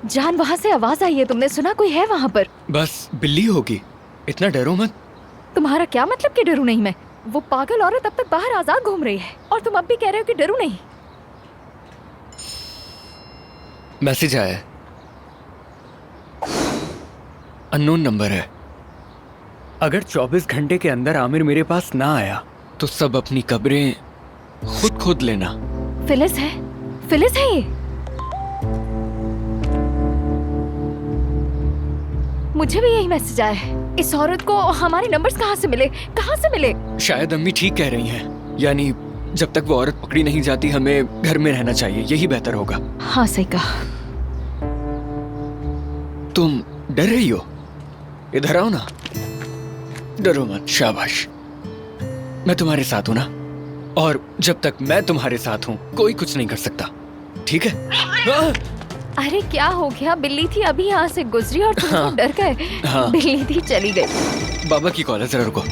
जान, वहाँ से आवाज आई है, तुमने सुना? कोई है वहाँ पर? बस बिल्ली होगी, इतना डरो मत। तुम्हारा क्या मतलब कि डरू नहीं मैं? वो पागल औरत अब तक बाहर आजाद घूम रही है और तुम अब भी कह रहे हो कि डरू नहीं। मैसेज आया है, अननोन नंबर है। अगर 24 घंटे के अंदर आमिर मेरे पास ना आया तो सब अपनी कब्रें खुद खोद लेना। फिलिस है, फिलिस है ये। मुझे भी यही मैसेज आया है। इस औरत को हमारे नंबर्स कहाँ से मिले? कहाँ से मिले? शायद अम्मी ठीक कह रही हैं, यानी जब तक वो औरत पकड़ी नहीं जाती हमें घर में रहना चाहिए, यही बेहतर होगा। हाँ सही कहा। तुम डर रही हो? इधर आओ ना, डरो मत। शाबाश, मैं तुम्हारे साथ हूं ना, और जब तक मैं तुम्हारे साथ हूं कोई कुछ नहीं कर सकता, ठीक है? अरे क्या हो गया? बिल्ली थी अभी यहाँ से गुजरी और तुम हाँ। डर गए। हाँ। बिल्ली थी चली गई। बाबा की कॉल है, जरा रुको।